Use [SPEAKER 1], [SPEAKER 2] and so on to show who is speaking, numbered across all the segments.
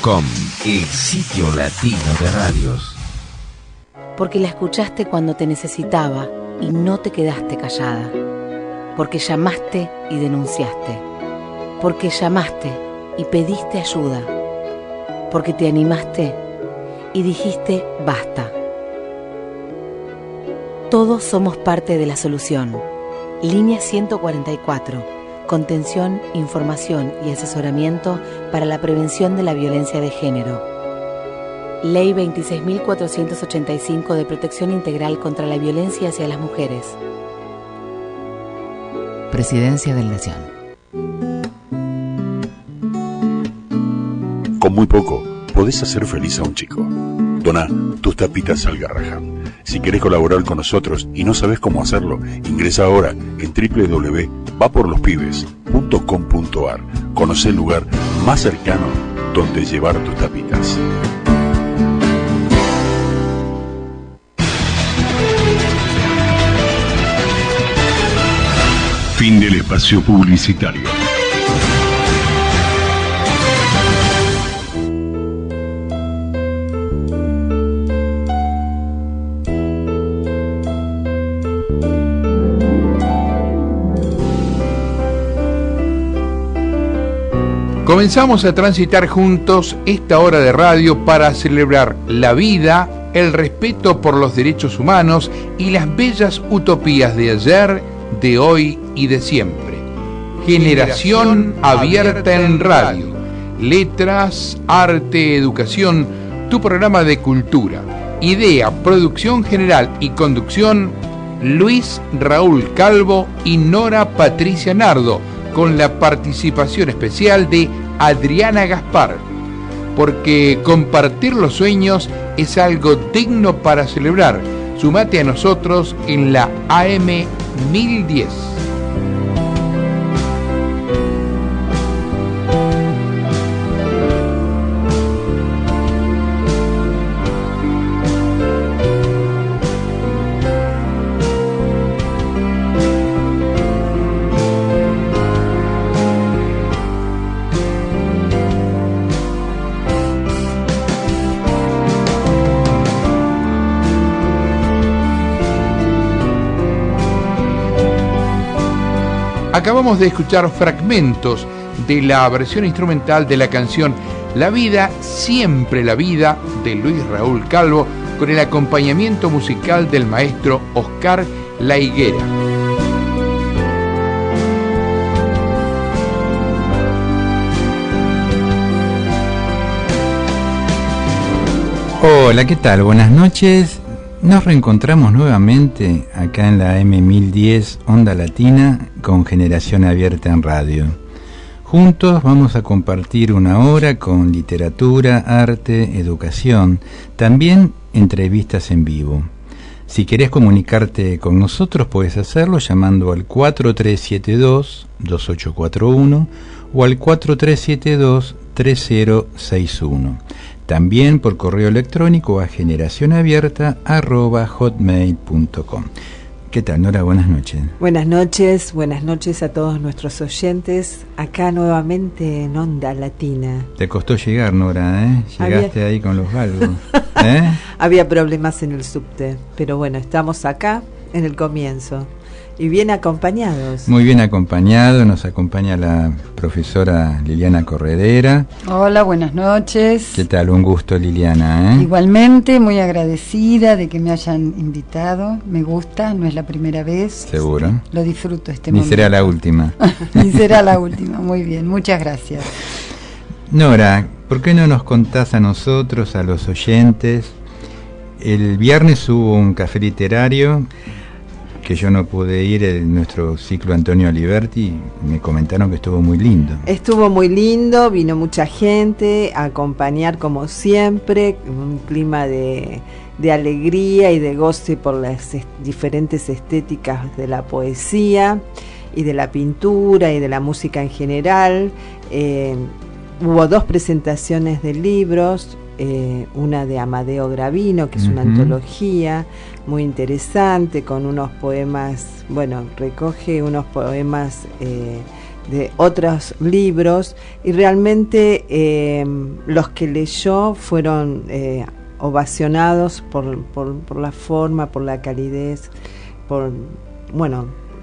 [SPEAKER 1] Com, el sitio latino de radios.
[SPEAKER 2] Porque la escuchaste cuando te necesitaba y no te quedaste callada. Porque llamaste y denunciaste. Porque llamaste y pediste ayuda. Porque te animaste y dijiste basta. Todos somos parte de la solución. Línea 144. Contención, información y asesoramiento para la prevención de la violencia de género. Ley 26.485 de Protección Integral contra la Violencia hacia las Mujeres. Presidencia de la Nación.
[SPEAKER 3] Con muy poco, podés hacer feliz a un chico. Doná tus tapitas al Garrahan. Si querés colaborar con nosotros y no sabés cómo hacerlo, ingresa ahora en www.vaporlospibes.com.ar. Conocé el lugar más cercano donde llevar tus tapitas.
[SPEAKER 4] Fin del espacio publicitario.
[SPEAKER 5] Comenzamos a transitar juntos esta hora de radio para celebrar la vida, el respeto por los derechos humanos y las bellas utopías de ayer, de hoy y de siempre. Generación abierta en radio. Letras, arte, educación, tu programa de cultura. Idea, producción general y conducción, Luis Raúl Calvo y Nora Patricia Nardo, con la participación especial de Adriana Gaspar, porque compartir los sueños es algo digno para celebrar. Sumate a nosotros en la AM 1010. Acabamos de escuchar fragmentos de la versión instrumental de la canción La Vida, Siempre la Vida, de Luis Raúl Calvo, con el acompañamiento musical del maestro Oscar La Higuera.
[SPEAKER 6] Hola, ¿qué tal? Buenas noches. Nos reencontramos nuevamente acá en la M1010 Onda Latina con Generación Abierta en Radio. Juntos vamos a compartir una hora con literatura, arte, educación, también entrevistas en vivo. Si querés comunicarte con nosotros puedes hacerlo llamando al 4372-2841 o al 4372-3061. También por correo electrónico a generacionabierta@hotmail.com. ¿Qué tal, Nora? Buenas noches.
[SPEAKER 7] Buenas noches a todos nuestros oyentes, acá nuevamente en Onda Latina.
[SPEAKER 6] Te costó llegar, Nora, ¿eh? Llegaste ahí con los galgos.
[SPEAKER 7] Había problemas en el subte, pero bueno, estamos acá en el comienzo. Y bien acompañados.
[SPEAKER 6] Muy bien acompañado, nos acompaña la profesora Liliana Corredera.
[SPEAKER 8] Hola, buenas noches.
[SPEAKER 6] ¿Qué tal? Un gusto, Liliana, ¿eh?
[SPEAKER 8] Igualmente, muy agradecida de que me hayan invitado. Me gusta, no es la primera vez.
[SPEAKER 6] ¿Seguro?
[SPEAKER 8] Lo disfruto este
[SPEAKER 6] Ni
[SPEAKER 8] momento.
[SPEAKER 6] será la última.
[SPEAKER 8] Ni será la última, muy bien, muchas gracias.
[SPEAKER 6] Nora, ¿por qué no nos contás a nosotros, a los oyentes? El viernes hubo un café literario que yo no pude ir, en nuestro ciclo Antonio Aliberti, me comentaron que estuvo muy lindo.
[SPEAKER 7] Estuvo muy lindo, vino mucha gente a acompañar como siempre, un clima de alegría y de goce por las diferentes estéticas de la poesía y de la pintura y de la música en general. Hubo 2 presentaciones de libros, una de Amadeo Gravino, que es una antología muy interesante, con unos poemas, bueno, recoge unos poemas otros libros, y realmente los que leyó fueron ovacionados por la forma, por la calidez, por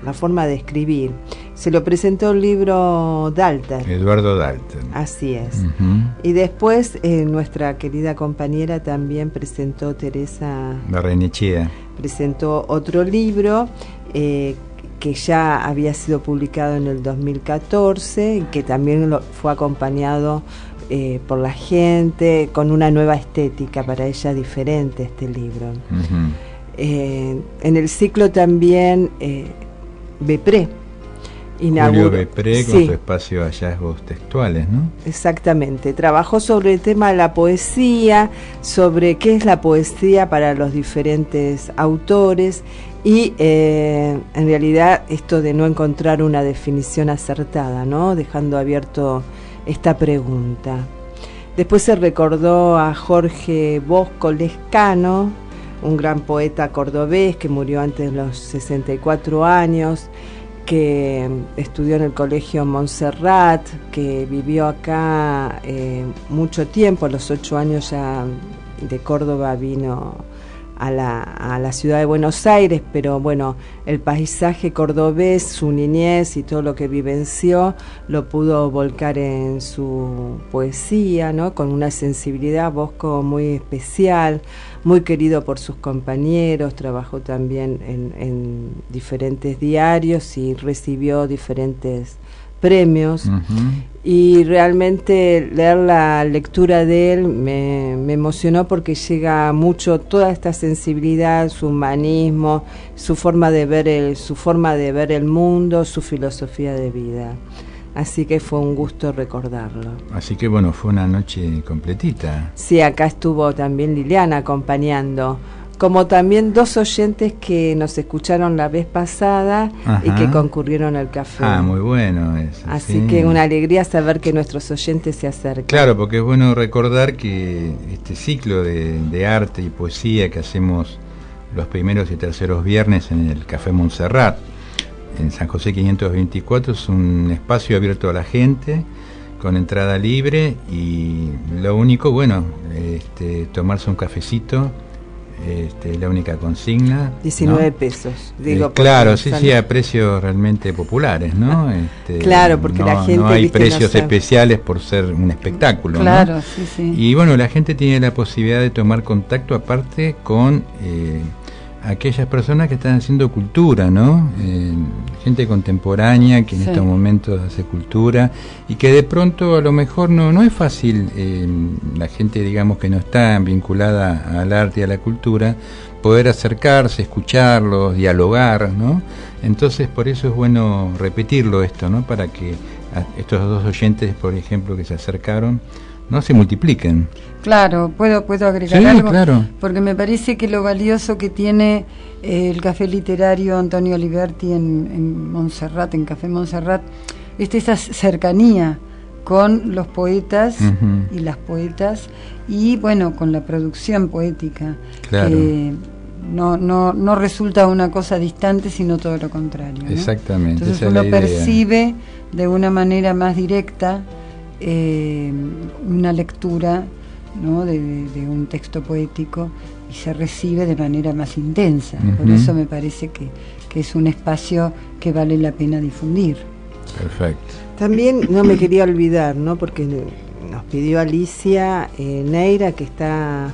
[SPEAKER 7] la forma de escribir. Se lo presentó el libro Dalter.
[SPEAKER 6] Eduardo Dalter.
[SPEAKER 7] Así es. Y después nuestra querida compañera también presentó, Teresa
[SPEAKER 6] Barrenechea,
[SPEAKER 7] presentó otro libro que ya había sido publicado en el 2014, que también fue acompañado por la gente, con una nueva estética, para ella diferente este libro. En el ciclo también Bepré
[SPEAKER 6] Julio Bepré, con su espacio Hallazgos Textuales, ¿no?
[SPEAKER 7] Exactamente, trabajó sobre el tema de la poesía, sobre qué es la poesía para los diferentes autores, y en realidad esto de no encontrar una definición acertada, ¿no? Dejando abierto esta pregunta. Después se recordó a Jorge Bosco Lescano, un gran poeta cordobés que murió antes de los 64 años, que estudió en el Colegio Montserrat, que vivió acá mucho tiempo. A los 8 años ya de Córdoba vino a la ciudad de Buenos Aires, pero bueno, el paisaje cordobés, su niñez y todo lo que vivenció lo pudo volcar en su poesía, ¿no? Con una sensibilidad, Bosco, muy especial, muy querido por sus compañeros. Trabajó también en diferentes diarios y recibió diferentes premios. Y realmente leer la lectura de él me emocionó, porque llega mucho toda esta sensibilidad, su humanismo, su forma de ver el mundo, su filosofía de vida. Así que fue un gusto recordarlo.
[SPEAKER 6] Así que bueno, fue una noche completita.
[SPEAKER 7] Sí, acá estuvo también Liliana acompañando, como también 2 oyentes que nos escucharon la vez pasada. Ajá. Y que concurrieron al café.
[SPEAKER 6] Muy bueno eso.
[SPEAKER 7] Así que una alegría saber que nuestros oyentes se acercan.
[SPEAKER 6] Claro, porque es bueno recordar que este ciclo de arte y poesía que hacemos los primeros y terceros viernes en el Café Montserrat, en San José 524, es un espacio abierto a la gente, con entrada libre, y lo único, tomarse un cafecito. La única consigna,
[SPEAKER 7] 19
[SPEAKER 6] ¿no?
[SPEAKER 7] pesos, digo.
[SPEAKER 6] Claro, sí, a precios realmente populares, ¿no?
[SPEAKER 7] Claro, porque la gente,
[SPEAKER 6] no hay precios especiales por ser un espectáculo,
[SPEAKER 8] claro,
[SPEAKER 6] ¿no?
[SPEAKER 8] Sí.
[SPEAKER 6] Y bueno, la gente tiene la posibilidad de tomar contacto aparte con aquellas personas que están haciendo cultura, ¿no? Gente contemporánea que en estos momentos hace cultura, y que de pronto a lo mejor no es fácil, la gente, digamos, que no está vinculada al arte y a la cultura, poder acercarse, escucarlos, dialogar, ¿no? Entonces por eso es bueno repetirlo esto, ¿no? Para que estos 2 oyentes, por ejemplo, que se acercaron, no se multipliquen.
[SPEAKER 8] Claro, puedo agregar algo,
[SPEAKER 6] claro.
[SPEAKER 8] Porque me parece que lo valioso que tiene el Café Literario Antonio Aliberti en Montserrat, en Café Montserrat, es esa cercanía con los poetas y las poetas, y bueno, con la producción poética.
[SPEAKER 6] Claro.
[SPEAKER 8] No resulta una cosa distante, sino todo lo contrario, ¿no?
[SPEAKER 6] Exactamente.
[SPEAKER 8] Entonces uno percibe de una manera más directa una lectura, ¿no? de un texto poético, y se recibe de manera más intensa. Por eso me parece que es un espacio que vale la pena difundir.
[SPEAKER 6] Perfecto.
[SPEAKER 7] También no me quería olvidar, ¿no? Porque nos pidió Alicia Neira, que está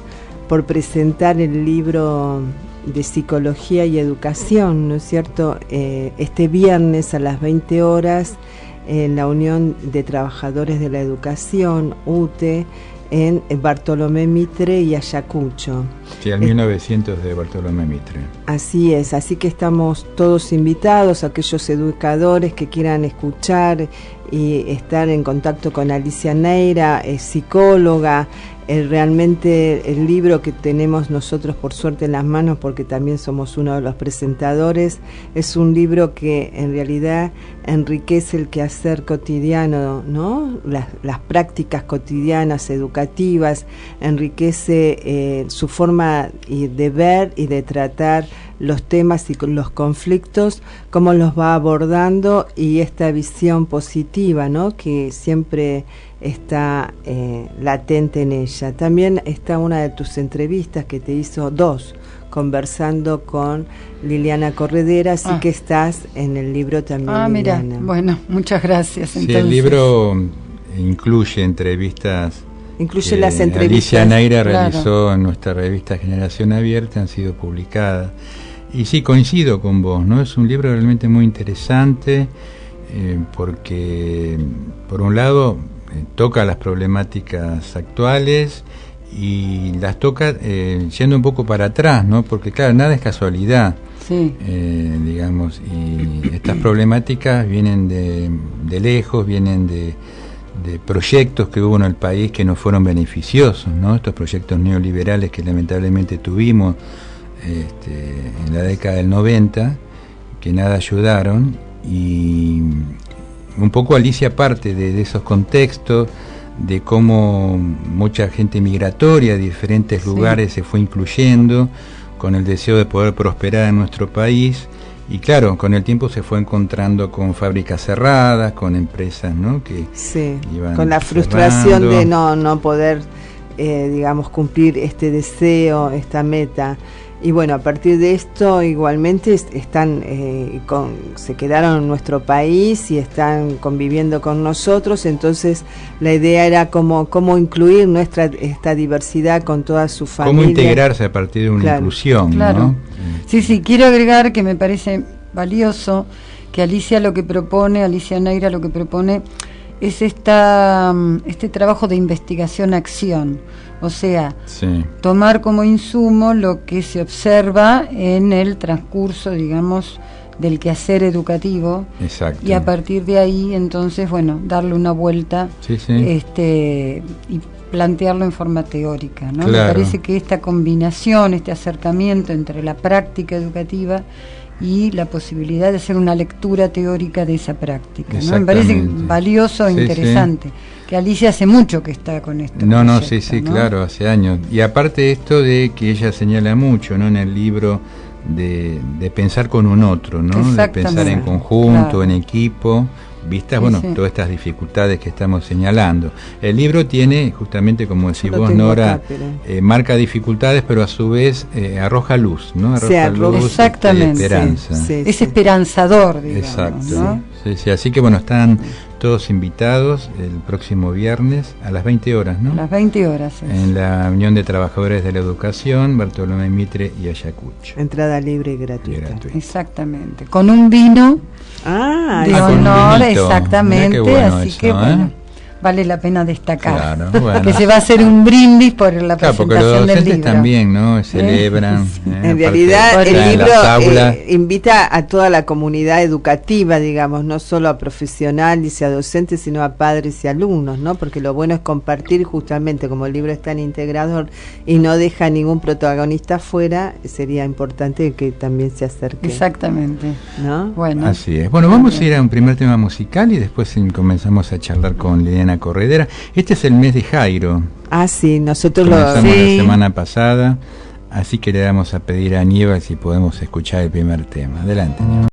[SPEAKER 7] por presentar el libro de Psicología y Educación, ¿no es cierto? Este viernes a las 20 horas en la Unión de Trabajadores de la Educación, UTE, en Bartolomé Mitre y Ayacucho.
[SPEAKER 6] Sí, al 1900 de Bartolomé Mitre.
[SPEAKER 7] Así es, así que estamos todos invitados, aquellos educadores que quieran escuchar y estar en contacto con Alicia Neira, es psicóloga. Realmente el libro que tenemos nosotros por suerte en las manos, porque también somos uno de los presentadores, es un libro que en realidad enriquece el quehacer cotidiano, ¿no? Las prácticas cotidianas educativas, enriquece su forma forma de ver y de tratar los temas y los conflictos, cómo los va abordando, y esta visión positiva, ¿no?, que siempre está latente en ella. También está una de tus entrevistas que te hizo, dos, conversando con Liliana Corredera, así que estás en el libro también.
[SPEAKER 8] Mira, bueno, muchas gracias.
[SPEAKER 6] Sí, el libro incluye entrevistas.
[SPEAKER 7] Incluye las entrevistas.
[SPEAKER 6] Alicia Neira realizó en nuestra revista Generación Abierta, han sido publicadas. Y sí, coincido con vos, ¿no? Es un libro realmente muy interesante, porque, por un lado, toca las problemáticas actuales y las toca yendo un poco para atrás, ¿no? Porque, claro, nada es casualidad.
[SPEAKER 8] Sí.
[SPEAKER 6] Digamos, y estas problemáticas vienen de lejos, vienen de proyectos que hubo en el país que no fueron beneficiosos, ¿no? Estos proyectos neoliberales que lamentablemente tuvimos en la década del 90, que nada ayudaron, y un poco Alicia parte de esos contextos, de cómo mucha gente migratoria de diferentes lugares se fue incluyendo con el deseo de poder prosperar en nuestro país. Y claro, con el tiempo se fue encontrando con fábricas cerradas, con empresas, ¿no?, que iban
[SPEAKER 7] con la frustración de no poder, digamos, cumplir este deseo, esta meta. Y bueno, a partir de esto igualmente están se quedaron en nuestro país y están conviviendo con nosotros. Entonces la idea era cómo incluir esta diversidad con toda su familia.
[SPEAKER 6] Cómo integrarse a partir de una inclusión,
[SPEAKER 8] claro,
[SPEAKER 6] ¿no?
[SPEAKER 8] Sí, quiero agregar que me parece valioso que Alicia Neira lo que propone es este trabajo de investigación-acción. O sea, tomar como insumo lo que se observa en el transcurso, digamos, del quehacer educativo.
[SPEAKER 6] Exacto.
[SPEAKER 8] Y a partir de ahí, entonces, bueno, darle una vuelta y plantearlo en forma teórica, ¿no?
[SPEAKER 6] Claro.
[SPEAKER 8] Me parece que esta combinación, este acercamiento entre la práctica educativa y la posibilidad de hacer una lectura teórica de esa práctica, ¿no? Me parece valioso e interesante. Que Alicia hace mucho que está con esto.
[SPEAKER 6] Sí, claro, hace años. Y aparte esto de que ella señala mucho, ¿no?, en el libro, de pensar con un otro, ¿no?, de pensar en conjunto, en equipo, vistas, todas estas dificultades que estamos señalando. El libro tiene, justamente como decís vos, Nora, marca dificultades, pero a su vez arroja luz, ¿no? Arroja luz, esperanza.
[SPEAKER 8] Es esperanzador, digamos.
[SPEAKER 6] Exacto.
[SPEAKER 8] ¿no?
[SPEAKER 6] Sí, así que bueno, están todos invitados el próximo viernes a las 20 horas, ¿no?
[SPEAKER 8] A las 20 horas.
[SPEAKER 6] En la Unión de Trabajadores de la Educación, Bartolomé Mitre y Ayacucho.
[SPEAKER 7] Entrada libre y gratuita.
[SPEAKER 8] Exactamente. Con un vino de honor, exactamente. Bueno, así eso, que bueno, vale la pena destacar.
[SPEAKER 6] Claro, bueno.
[SPEAKER 8] Que se va a hacer un brindis por la presentación
[SPEAKER 6] porque los docentes
[SPEAKER 8] del libro.
[SPEAKER 6] También, ¿no? Celebran.
[SPEAKER 7] En realidad el libro invita a toda la comunidad educativa, digamos, no solo a profesionales y a docentes, sino a padres y alumnos, ¿no? Porque lo bueno es compartir, justamente como el libro es tan integrador y no deja ningún protagonista fuera, sería importante que también se acerque.
[SPEAKER 8] Exactamente.
[SPEAKER 7] ¿No?
[SPEAKER 6] Bueno. Así es. Bueno, vamos a ir a un primer tema musical y después comenzamos a charlar con Liliana Corredera. Este es el mes de Jairo.
[SPEAKER 7] Sí, nosotros
[SPEAKER 6] comenzamos la semana pasada, así que le vamos a pedir a Aníbal si podemos escuchar el primer tema. Adelante, Aníbal.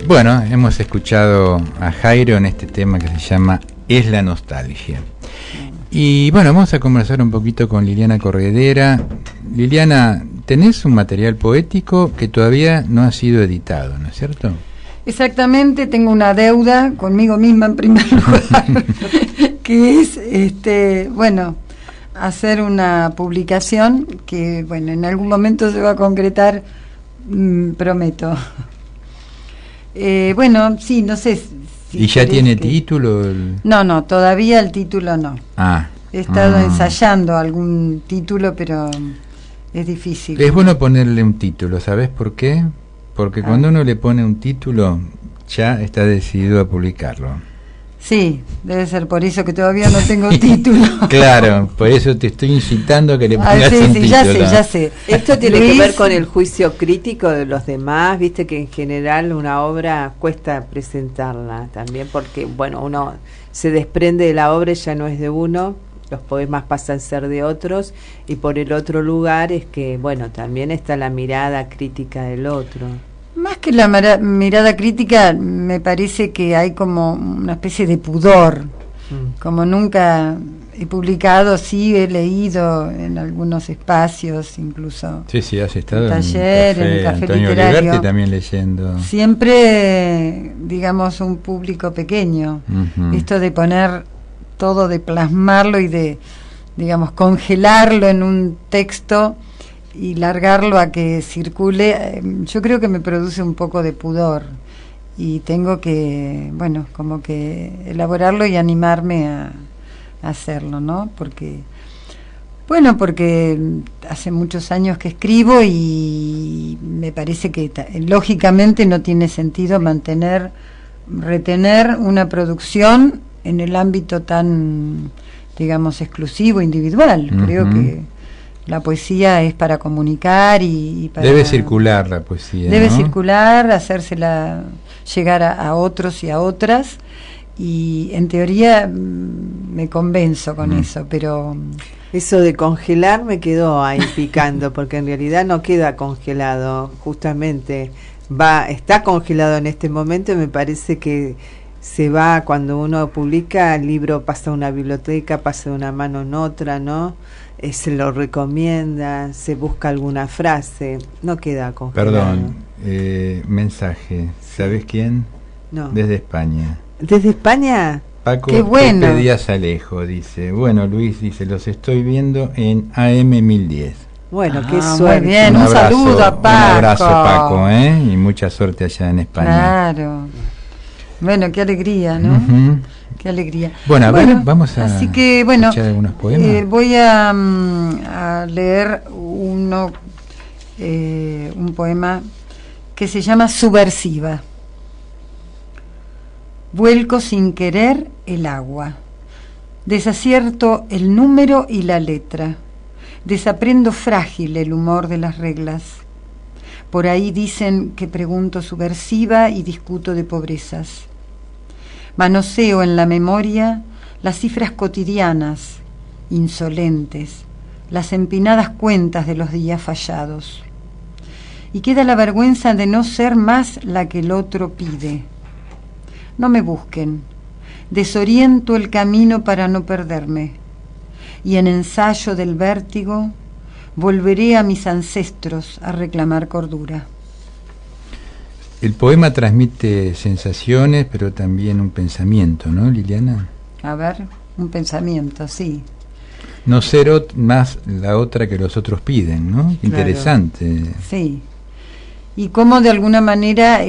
[SPEAKER 6] Bueno, hemos escuchado a Jairo en este tema que se llama Es la nostalgia. Y bueno, vamos a conversar un poquito con Liliana Corredera. Liliana, tenés un material poético que todavía no ha sido editado, ¿no es cierto?
[SPEAKER 8] Exactamente, tengo una deuda conmigo misma en primer lugar, que es, hacer una publicación que, bueno, en algún momento se va a concretar, prometo. Sí, no sé.
[SPEAKER 6] ¿Y ya tiene título?
[SPEAKER 8] No, todavía el título no. He estado ensayando algún título, pero es difícil.
[SPEAKER 6] Es bueno ponerle un título, ¿sabes por qué? Porque cuando uno le pone un título, ya está decidido a publicarlo.
[SPEAKER 8] Sí, debe ser por eso que todavía no tengo título.
[SPEAKER 6] Claro, por eso te estoy incitando a que le pongas un título.
[SPEAKER 8] Ya sé.
[SPEAKER 7] Esto tiene que ver con el juicio crítico de los demás, viste que en general una obra cuesta presentarla también, porque bueno, uno se desprende de la obra y ya no es de uno, los poemas pasan a ser de otros, y por el otro lugar es que, bueno, también está la mirada crítica del otro.
[SPEAKER 8] Más que la mirada crítica, me parece que hay como una especie de pudor. Como nunca he publicado, sí he leído en algunos espacios, incluso.
[SPEAKER 6] Sí, has estado
[SPEAKER 8] taller, en un café
[SPEAKER 6] Antonio
[SPEAKER 8] literario.
[SPEAKER 6] Oliverti también leyendo.
[SPEAKER 8] Siempre, digamos, un público pequeño. Esto de poner todo, de plasmarlo y de, digamos, congelarlo en un texto y largarlo a que circule, yo creo que me produce un poco de pudor y tengo que, bueno, como que elaborarlo y animarme a hacerlo, ¿no? Porque hace muchos años que escribo y me parece que lógicamente no tiene sentido retener una producción en el ámbito tan, digamos, exclusivo, individual. Creo que la poesía es para comunicar y para...
[SPEAKER 6] Debe circular la poesía,
[SPEAKER 8] Debe
[SPEAKER 6] ¿no?
[SPEAKER 8] circular, hacérsela llegar a otros y a otras, y en teoría me convenzo con eso, pero...
[SPEAKER 7] Eso de congelar me quedó ahí picando, porque en realidad no queda congelado, justamente está congelado en este momento, y me parece que se va, cuando uno publica, el libro pasa a una biblioteca, pasa de una mano en otra, ¿no? Se lo recomienda, se busca alguna frase, no queda congelado.
[SPEAKER 6] Perdón, mensaje, ¿sabes quién?
[SPEAKER 7] No.
[SPEAKER 6] Desde España.
[SPEAKER 7] ¿Desde España?
[SPEAKER 6] Paco
[SPEAKER 8] ¡Qué bueno!
[SPEAKER 6] Pepe Díaz Alejo dice, bueno, Luis, dice, los estoy viendo en AM 1010.
[SPEAKER 7] Bueno, qué
[SPEAKER 8] muy
[SPEAKER 7] suerte.
[SPEAKER 8] bien, un saludo a Paco.
[SPEAKER 6] Un abrazo, Paco, y mucha suerte allá en España.
[SPEAKER 8] Claro. Bueno, qué alegría, ¿no? Qué alegría.
[SPEAKER 6] Bueno, a ver, vamos a
[SPEAKER 8] así que, bueno,
[SPEAKER 6] escuchar algunos poemas.
[SPEAKER 8] Voy a leer un poema que se llama Subversiva. Vuelco sin querer el agua, desacierto el número y la letra, desaprendo frágil el humor de las reglas. Por ahí dicen que pregunto subversiva y discuto de pobrezas. Manoseo en la memoria las cifras cotidianas, insolentes, las empinadas cuentas de los días fallados. Y queda la vergüenza de no ser más la que el otro pide. No me busquen, desoriento el camino para no perderme, y en ensayo del vértigo volveré a mis ancestros a reclamar cordura.
[SPEAKER 6] El poema transmite sensaciones, pero también un pensamiento, ¿no, Liliana?
[SPEAKER 8] A ver, un pensamiento, sí.
[SPEAKER 6] No ser más la otra que los otros piden, ¿no?
[SPEAKER 8] Claro.
[SPEAKER 6] Interesante.
[SPEAKER 8] Sí. Y cómo de alguna manera,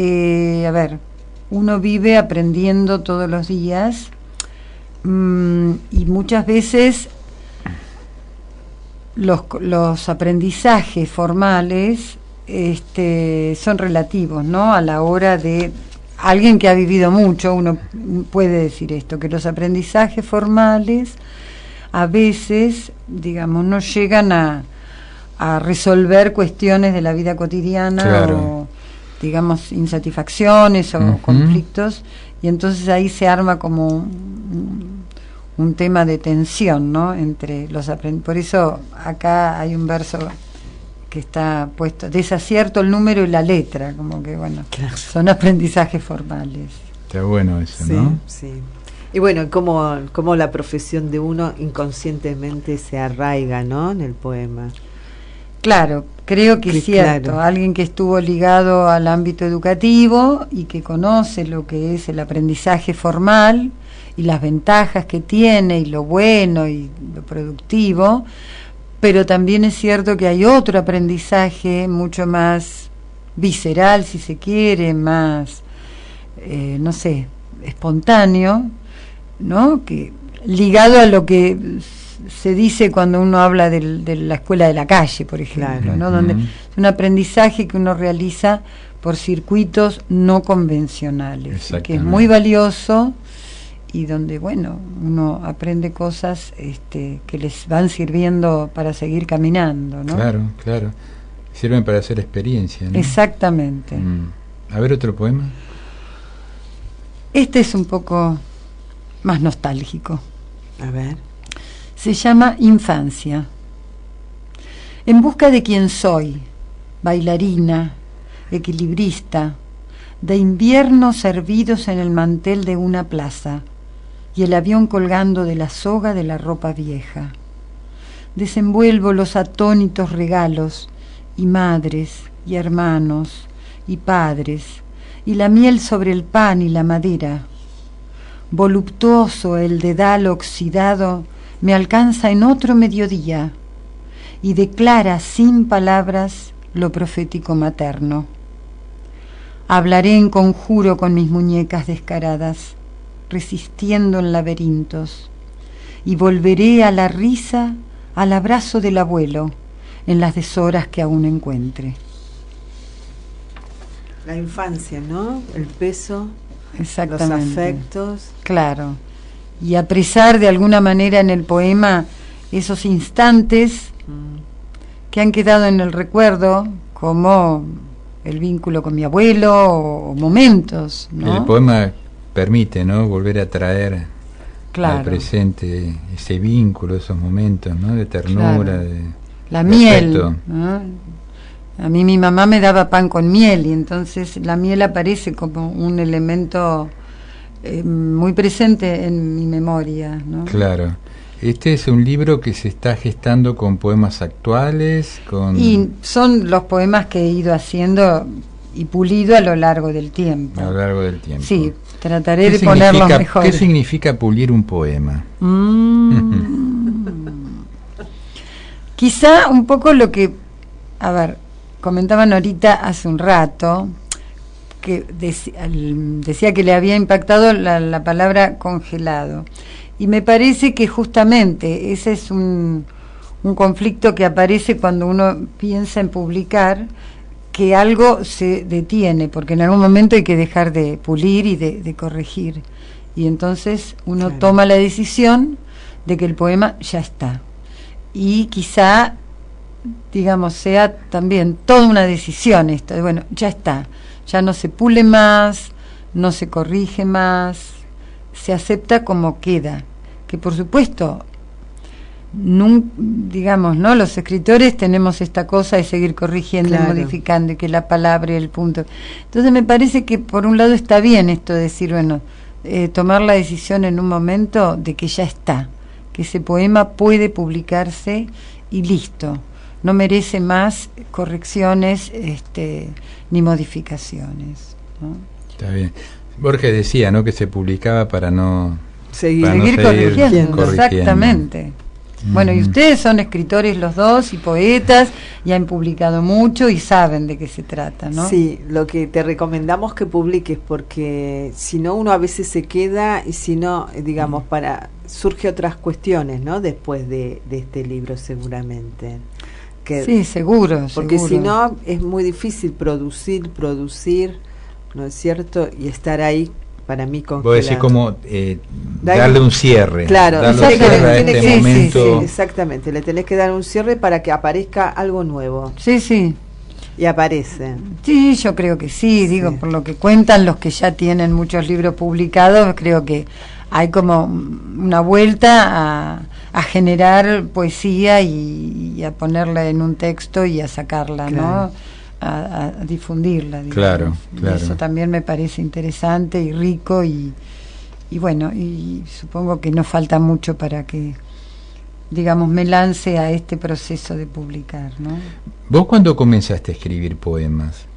[SPEAKER 8] uno vive aprendiendo todos los días, y muchas veces los aprendizajes formales son relativos, ¿no? A la hora de alguien que ha vivido mucho, uno puede decir esto, que los aprendizajes formales a veces, digamos, no llegan a resolver cuestiones de la vida cotidiana,
[SPEAKER 6] claro,
[SPEAKER 8] o digamos insatisfacciones o conflictos, y entonces ahí se arma como un tema de tensión, ¿no? Entre los por eso acá hay un verso que está puesto, desacierto el número y la letra, como que bueno,
[SPEAKER 7] Claro.
[SPEAKER 8] son aprendizajes formales.
[SPEAKER 6] Está bueno eso,
[SPEAKER 7] Sí,
[SPEAKER 6] ¿no?
[SPEAKER 7] sí. Y bueno, cómo la profesión de uno inconscientemente se arraiga, ¿no?, en el poema.
[SPEAKER 8] Claro, creo que
[SPEAKER 7] Que
[SPEAKER 8] es cierto,
[SPEAKER 7] claro.
[SPEAKER 8] alguien que estuvo ligado al ámbito educativo y que conoce lo que es el aprendizaje formal y las ventajas que tiene y lo bueno y lo productivo, pero también es cierto que hay otro aprendizaje mucho más visceral, si se quiere, más, no sé, espontáneo, ¿no?, que ligado a lo que se dice cuando uno habla de la escuela de la calle, por ejemplo,
[SPEAKER 7] Claro.
[SPEAKER 8] ¿no?, donde es un aprendizaje que uno realiza por circuitos no convencionales, y que es muy valioso y donde, bueno, uno aprende cosas que les van sirviendo para seguir caminando, ¿no?
[SPEAKER 6] Claro, claro. Sirven para hacer experiencia, ¿no?
[SPEAKER 8] Exactamente.
[SPEAKER 6] A ver otro poema.
[SPEAKER 8] Este es un poco más nostálgico.
[SPEAKER 7] A ver.
[SPEAKER 8] Se llama Infancia. En busca de quién soy, bailarina, equilibrista, de inviernos servidos en el mantel de una plaza y el avión colgando de la soga de la ropa vieja. Desenvuelvo los atónitos regalos y madres y hermanos y padres y la miel sobre el pan y la madera. Voluptuoso el dedal oxidado me alcanza en otro mediodía y declara sin palabras lo profético materno. Hablaré en conjuro con mis muñecas descaradas, resistiendo en laberintos, y volveré a la risa, al abrazo del abuelo, en las deshoras que aún encuentre.
[SPEAKER 7] La infancia, ¿no? El peso, los
[SPEAKER 8] Exactamente.
[SPEAKER 7] afectos.
[SPEAKER 8] Claro. Y apresar de alguna manera en el poema esos instantes que han quedado en el recuerdo, como el vínculo con mi abuelo o momentos, ¿no?
[SPEAKER 6] El poema permite, ¿no?, volver a traer
[SPEAKER 8] Claro.
[SPEAKER 6] al presente ese vínculo, esos momentos, ¿no?, de ternura,
[SPEAKER 8] Claro.
[SPEAKER 6] de
[SPEAKER 8] La
[SPEAKER 6] de
[SPEAKER 8] miel,
[SPEAKER 6] afecto.
[SPEAKER 8] ¿no? A mí mi mamá me daba pan con miel y entonces la miel aparece como un elemento muy presente en mi memoria, ¿no?
[SPEAKER 6] Claro. Este es un libro que se está gestando con poemas actuales, con
[SPEAKER 8] Y son los poemas que he ido haciendo y pulido a lo largo del tiempo.
[SPEAKER 6] a lo largo del tiempo.
[SPEAKER 8] Sí, trataré
[SPEAKER 6] ¿Qué
[SPEAKER 8] de ponerlos
[SPEAKER 6] significa-
[SPEAKER 8] mejor.
[SPEAKER 6] ¿Qué significa pulir un poema?
[SPEAKER 8] Quizá un poco lo que, a ver, comentaban ahorita hace un rato, que decía que le había impactado la palabra congelado. Y me parece que justamente ese es un conflicto que aparece cuando uno piensa en publicar, que algo se detiene, porque en algún momento hay que dejar de pulir y de corregir. Y entonces uno
[SPEAKER 7] Claro.
[SPEAKER 8] toma la decisión de que el poema ya está. Y quizá, digamos, sea también toda una decisión esto, de bueno, ya está, ya no se pule más, no se corrige más, se acepta como queda, que por supuesto, digamos, ¿no? Los escritores tenemos esta cosa de seguir corrigiendo
[SPEAKER 7] Claro.
[SPEAKER 8] y modificando, y que la palabra y el punto. Entonces me parece que por un lado está bien esto de decir, bueno, tomar la decisión en un momento de que ya está, que ese poema puede publicarse y listo, no merece más correcciones ni modificaciones, ¿no?
[SPEAKER 6] Está bien. Borges decía, ¿no?, que se publicaba para no
[SPEAKER 7] Seguir,
[SPEAKER 6] Para no
[SPEAKER 8] seguir
[SPEAKER 6] seguir
[SPEAKER 8] corrigiendo,
[SPEAKER 6] corrigiendo.
[SPEAKER 8] exactamente. Bueno, y ustedes son escritores los dos y poetas y han publicado mucho y saben de qué se trata, ¿no?
[SPEAKER 7] Sí, lo que te recomendamos que publiques, porque si no uno a veces se queda y si no, digamos, surge otras cuestiones, ¿no? Después de este libro seguramente.
[SPEAKER 8] Sí, seguro.
[SPEAKER 7] Porque
[SPEAKER 8] seguro.
[SPEAKER 7] si no es muy difícil producir, ¿no es cierto? Y estar ahí, para mí, congelado.
[SPEAKER 6] Vos decís como darle un cierre.
[SPEAKER 7] Claro,
[SPEAKER 6] darle un cierre a este
[SPEAKER 7] sí,
[SPEAKER 6] momento.
[SPEAKER 7] sí, exactamente, le tenés que dar un cierre para que aparezca algo nuevo.
[SPEAKER 8] Sí, sí.
[SPEAKER 7] Y aparece.
[SPEAKER 8] Sí, yo creo que sí, digo, por lo que cuentan los que ya tienen muchos libros publicados, creo que hay como una vuelta a generar poesía y a ponerla en un texto y a sacarla,
[SPEAKER 7] Claro.
[SPEAKER 8] ¿no? A difundirla, digamos.
[SPEAKER 6] Claro,
[SPEAKER 8] Y
[SPEAKER 6] claro.
[SPEAKER 8] eso también me parece interesante y rico y bueno, y supongo que no falta mucho para que, digamos, me lance a este proceso de publicar, ¿no?
[SPEAKER 6] ¿Vos cuándo comenzaste a escribir poemas?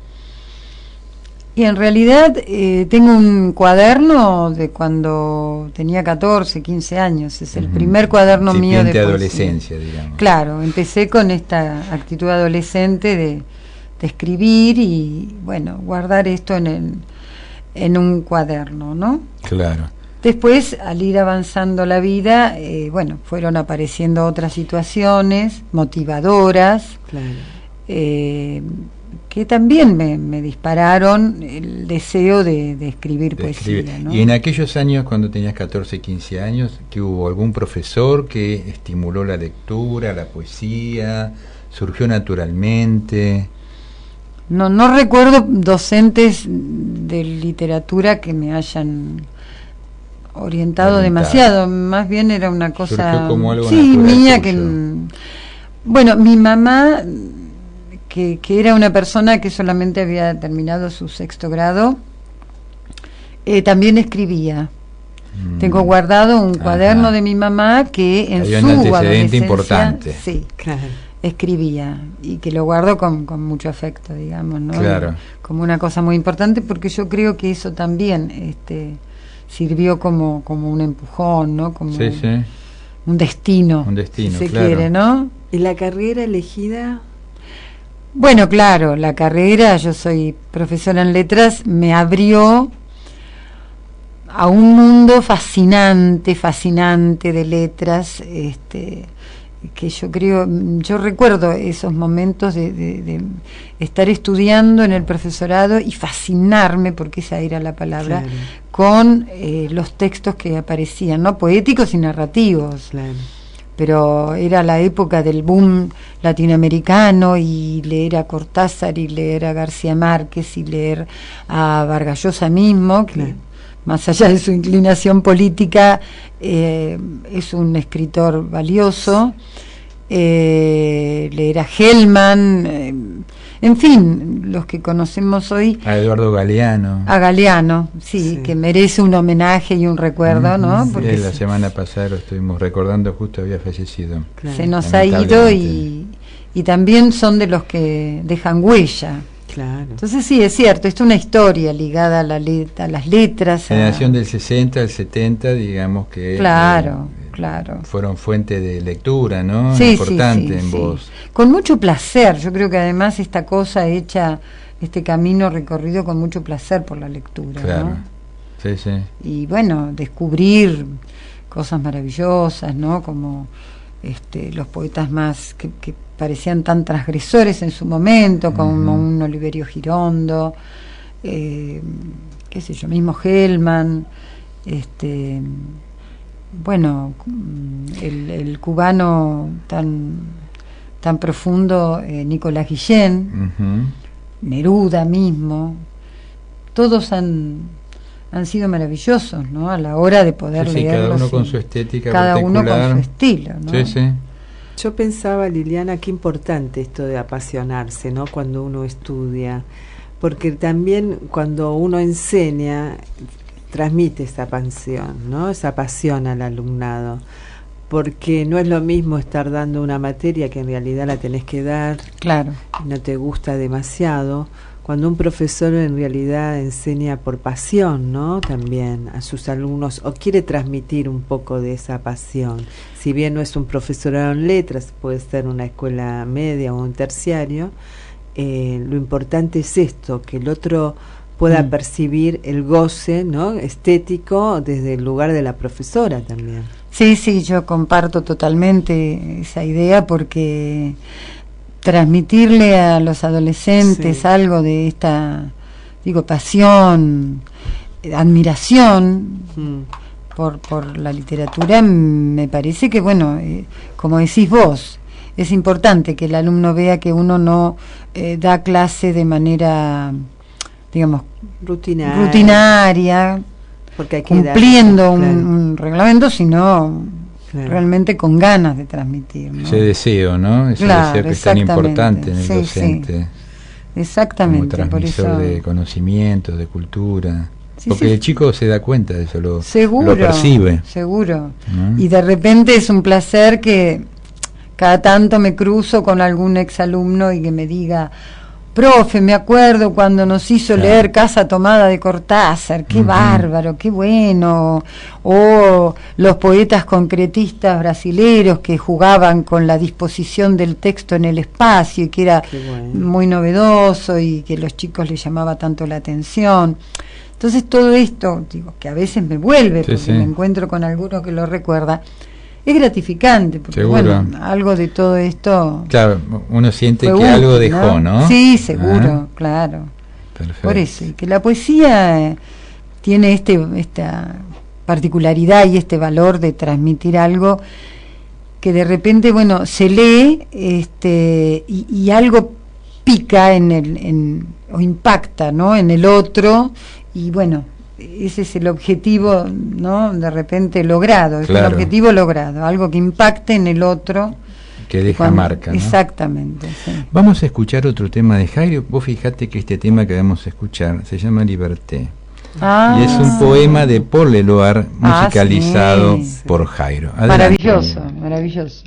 [SPEAKER 8] Y en realidad tengo un cuaderno de cuando tenía 14, 15 años. Es el primer cuaderno mío de
[SPEAKER 6] Incipiente
[SPEAKER 8] poesía.
[SPEAKER 6] adolescencia, digamos.
[SPEAKER 8] Claro, empecé con esta actitud adolescente de escribir y, bueno, guardar esto en un cuaderno, ¿no?
[SPEAKER 6] Claro.
[SPEAKER 8] Después, al ir avanzando la vida, bueno, fueron apareciendo otras situaciones motivadoras,
[SPEAKER 7] Claro.
[SPEAKER 8] que también me dispararon el deseo de escribir
[SPEAKER 6] De
[SPEAKER 8] poesía,
[SPEAKER 6] escribir.
[SPEAKER 8] ¿no?
[SPEAKER 6] Y en aquellos años, cuando tenías 14, 15 años, ¿que hubo algún profesor que estimuló la lectura, la poesía? ¿Surgió naturalmente?
[SPEAKER 8] No recuerdo docentes de literatura que me hayan orientado demasiado, más bien era una cosa
[SPEAKER 6] Surgió como algo
[SPEAKER 8] sí,
[SPEAKER 6] natural
[SPEAKER 8] mía
[SPEAKER 6] tuyo.
[SPEAKER 8] bueno, mi mamá que era una persona que solamente había terminado su 6º grado, también escribía. Tengo guardado un cuaderno
[SPEAKER 6] Ajá.
[SPEAKER 8] de mi mamá que en
[SPEAKER 6] Había
[SPEAKER 8] su
[SPEAKER 6] un antecedente
[SPEAKER 8] adolescencia,
[SPEAKER 6] importante.
[SPEAKER 8] sí,
[SPEAKER 7] Claro.
[SPEAKER 8] escribía, y que lo guardo con mucho afecto, digamos, ¿no?
[SPEAKER 6] Claro.
[SPEAKER 8] Como una cosa muy importante, porque yo creo que eso también sirvió como un empujón, ¿no? Como
[SPEAKER 6] Sí, sí.
[SPEAKER 8] un destino,
[SPEAKER 6] Un destino,
[SPEAKER 8] si se
[SPEAKER 6] claro.
[SPEAKER 8] quiere, ¿no?
[SPEAKER 7] ¿Y la carrera elegida?
[SPEAKER 8] Bueno, claro, la carrera, yo soy profesora en letras, me abrió a un mundo fascinante de letras, que yo recuerdo esos momentos de estar estudiando en el profesorado y fascinarme, porque esa era la palabra,
[SPEAKER 7] Claro.
[SPEAKER 8] con los textos que aparecían, ¿no? Poéticos y narrativos.
[SPEAKER 7] Claro.
[SPEAKER 8] Pero era la época del boom latinoamericano, y leer a Cortázar y leer a García Márquez y leer a Vargas Llosa mismo, que
[SPEAKER 7] Claro.
[SPEAKER 8] más allá de su inclinación política es un escritor valioso, leer a Hellman, en fin, los que conocemos hoy,
[SPEAKER 6] A Eduardo Galeano.
[SPEAKER 8] a Galeano, sí,
[SPEAKER 7] Sí.
[SPEAKER 8] que merece un homenaje y un recuerdo, ¿no?
[SPEAKER 6] Sí,
[SPEAKER 8] Porque
[SPEAKER 6] la semana pasada lo estuvimos recordando, justo había fallecido.
[SPEAKER 7] Claro.
[SPEAKER 8] se nos ha ido
[SPEAKER 6] Lamentablemente.
[SPEAKER 8] y también son de los que dejan huella.
[SPEAKER 7] Claro.
[SPEAKER 8] Entonces sí, es cierto, esto es una historia ligada a las letras.
[SPEAKER 6] Generación del 60 al 70, digamos que
[SPEAKER 8] Claro, claro.
[SPEAKER 6] fueron fuente de lectura, ¿no?
[SPEAKER 8] Sí,
[SPEAKER 6] Importante
[SPEAKER 8] sí,
[SPEAKER 6] en
[SPEAKER 8] sí.
[SPEAKER 6] vos.
[SPEAKER 8] Con mucho placer, yo creo que además esta cosa hecha, este camino recorrido con mucho placer por la lectura,
[SPEAKER 6] Claro.
[SPEAKER 8] ¿no?
[SPEAKER 6] Sí, sí.
[SPEAKER 8] Y bueno, descubrir cosas maravillosas, ¿no? Como los poetas más que parecían tan transgresores en su momento, como un Oliverio Girondo, qué sé yo, mismo Hellman, bueno, el cubano tan profundo, Nicolás Guillén,
[SPEAKER 6] Ujú.
[SPEAKER 8] Neruda mismo, todos han sido maravillosos, ¿no? A la hora de poder
[SPEAKER 6] Sí, sí,
[SPEAKER 8] leerlos.
[SPEAKER 6] cada uno con
[SPEAKER 8] y
[SPEAKER 6] su estética
[SPEAKER 8] cada uno
[SPEAKER 6] particular.
[SPEAKER 8] con su estilo, ¿no?
[SPEAKER 6] Sí, sí.
[SPEAKER 7] Yo pensaba, Liliana, qué importante esto de apasionarse, ¿no? Cuando uno estudia, porque también cuando uno enseña, transmite esa pasión, ¿no? Esa pasión al alumnado, porque no es lo mismo estar dando una materia que en realidad la tenés que dar,
[SPEAKER 8] Claro.
[SPEAKER 7] no te gusta demasiado, cuando un profesor en realidad enseña por pasión, ¿no? También a sus alumnos, o quiere transmitir un poco de esa pasión. Si bien no es un profesorado en letras, puede ser una escuela media o un terciario, lo importante es esto, que el otro pueda percibir el goce, ¿no? Estético desde el lugar de la profesora también.
[SPEAKER 8] Sí, sí, yo comparto totalmente esa idea, porque transmitirle a los adolescentes
[SPEAKER 7] Sí.
[SPEAKER 8] algo de esta, pasión, admiración por la literatura, me parece que, bueno, como decís vos, es importante que el alumno vea que uno no da clase de manera, digamos,
[SPEAKER 7] Rutinaria.
[SPEAKER 8] rutinaria,
[SPEAKER 7] Porque hay que
[SPEAKER 8] cumpliendo
[SPEAKER 7] dar,
[SPEAKER 8] un,
[SPEAKER 7] claro.
[SPEAKER 8] un reglamento, sino
[SPEAKER 7] Claro.
[SPEAKER 8] realmente con ganas de transmitir, ¿no?
[SPEAKER 6] Ese deseo, ¿no? Ese
[SPEAKER 8] Claro,
[SPEAKER 6] deseo que es tan
[SPEAKER 8] exactamente.
[SPEAKER 6] importante en el
[SPEAKER 8] Sí,
[SPEAKER 6] docente.
[SPEAKER 8] sí. Exactamente,
[SPEAKER 6] Como
[SPEAKER 8] por
[SPEAKER 6] transmisor
[SPEAKER 8] eso.
[SPEAKER 6] de conocimientos, de cultura.
[SPEAKER 8] Sí,
[SPEAKER 6] Porque
[SPEAKER 8] sí.
[SPEAKER 6] el chico se da cuenta de eso, lo
[SPEAKER 8] Seguro,
[SPEAKER 6] percibe.
[SPEAKER 8] seguro.
[SPEAKER 6] ¿No?
[SPEAKER 8] Y de repente es un placer que cada tanto me cruzo con algún exalumno y que me diga, profe, me acuerdo cuando nos hizo
[SPEAKER 6] Claro.
[SPEAKER 8] leer Casa Tomada de Cortázar, qué
[SPEAKER 6] Ujú.
[SPEAKER 8] bárbaro, qué bueno. O los poetas concretistas brasileros que jugaban con la disposición del texto en el espacio y que era
[SPEAKER 7] Qué bueno.
[SPEAKER 8] muy novedoso y que los chicos les llamaba tanto la atención. Entonces todo esto, digo, que a veces me vuelve,
[SPEAKER 6] Sí,
[SPEAKER 8] porque
[SPEAKER 6] sí.
[SPEAKER 8] me encuentro con alguno que lo recuerda, es gratificante, porque
[SPEAKER 6] Seguro.
[SPEAKER 8] bueno, algo de todo esto
[SPEAKER 6] Claro, uno siente
[SPEAKER 8] fue
[SPEAKER 6] que
[SPEAKER 8] útil,
[SPEAKER 6] algo dejó, ¿no?
[SPEAKER 8] Sí, seguro,
[SPEAKER 6] Ah,
[SPEAKER 8] claro.
[SPEAKER 6] perfecto.
[SPEAKER 8] Por eso, y que la poesía tiene esta particularidad y este valor de transmitir algo que de repente, bueno, se lee y algo pica o impacta, ¿no? En el otro, y bueno, ese es el objetivo, ¿no? De repente logrado, es
[SPEAKER 6] Claro.
[SPEAKER 8] el objetivo logrado, algo que impacte en el otro.
[SPEAKER 6] Que deja
[SPEAKER 8] Cuando-
[SPEAKER 6] marca, ¿no?
[SPEAKER 8] Exactamente, sí.
[SPEAKER 6] Vamos a escuchar otro tema de Jairo. Vos fijate que este tema que vamos a escuchar se llama Liberté.
[SPEAKER 8] Ah,
[SPEAKER 6] Y es un poema de Paul Eluard
[SPEAKER 8] Ah,
[SPEAKER 6] musicalizado
[SPEAKER 8] sí.
[SPEAKER 6] por Jairo. Adelante.
[SPEAKER 8] Maravilloso, maravilloso.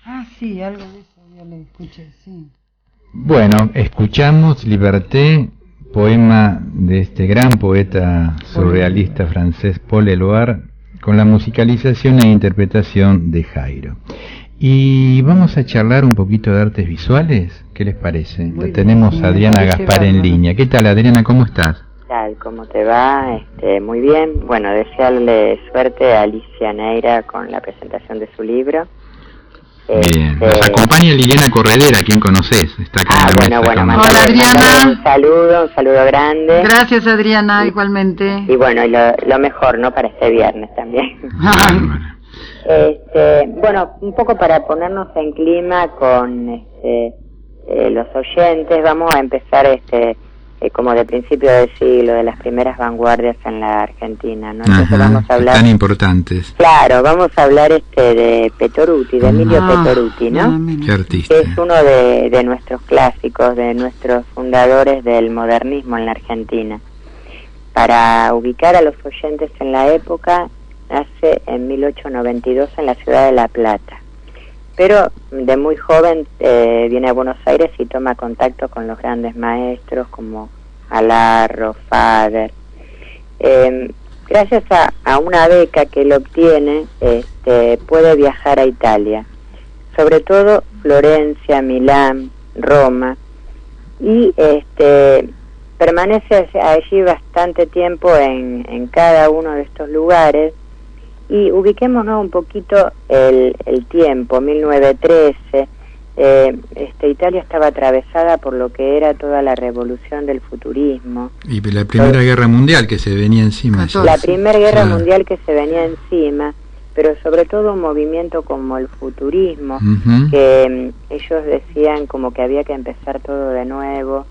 [SPEAKER 8] Ah, sí, algo de eso ya le escuché, sí.
[SPEAKER 6] Bueno, escuchamos Liberté, poema de este gran poeta surrealista francés Paul Éluard, con la musicalización e interpretación de Jairo. Y vamos a charlar un poquito de artes visuales, ¿qué les parece? La tenemos a Adriana Gaspar en línea. ¿Qué tal, Adriana? ¿Cómo estás?
[SPEAKER 9] ¿Qué tal? ¿Cómo te va? Muy bien. Bueno, desearle suerte a Alicia Neira con la presentación de su libro.
[SPEAKER 6] Bien, nos acompaña Liliana Corredera, a quien conoces, está acá en la mesa.
[SPEAKER 8] Hola, Adriana.
[SPEAKER 9] Un saludo grande.
[SPEAKER 8] Gracias, Adriana, igualmente.
[SPEAKER 9] Y bueno, y lo mejor, ¿no? Para este viernes también. Bueno, un poco para ponernos en clima con los oyentes, vamos a empezar como de principio del siglo, de las primeras vanguardias en la Argentina, ¿no? Entonces vamos a hablar
[SPEAKER 6] tan importantes.
[SPEAKER 9] Claro, vamos a hablar de Petoruti, de Emilio Petoruti, ¿no?
[SPEAKER 6] Qué artista.
[SPEAKER 9] Que es uno de nuestros clásicos, de nuestros fundadores del modernismo en la Argentina. Para ubicar a los oyentes en la época, nace en 1892 en la ciudad de La Plata. Pero de muy joven viene a Buenos Aires y toma contacto con los grandes maestros como Alarro, Fader. Gracias a una beca que él obtiene, puede viajar a Italia, sobre todo Florencia, Milán, Roma, y permanece allí bastante tiempo en cada uno de estos lugares. Y ubiquémonos un poquito el tiempo, 1913, Italia estaba atravesada por lo que era toda la revolución del futurismo.
[SPEAKER 6] Y la Primera Guerra Mundial que se venía encima.
[SPEAKER 9] La Primera Guerra Mundial que se venía encima, pero sobre todo un movimiento como el futurismo, que ellos decían como que había que empezar todo de nuevo,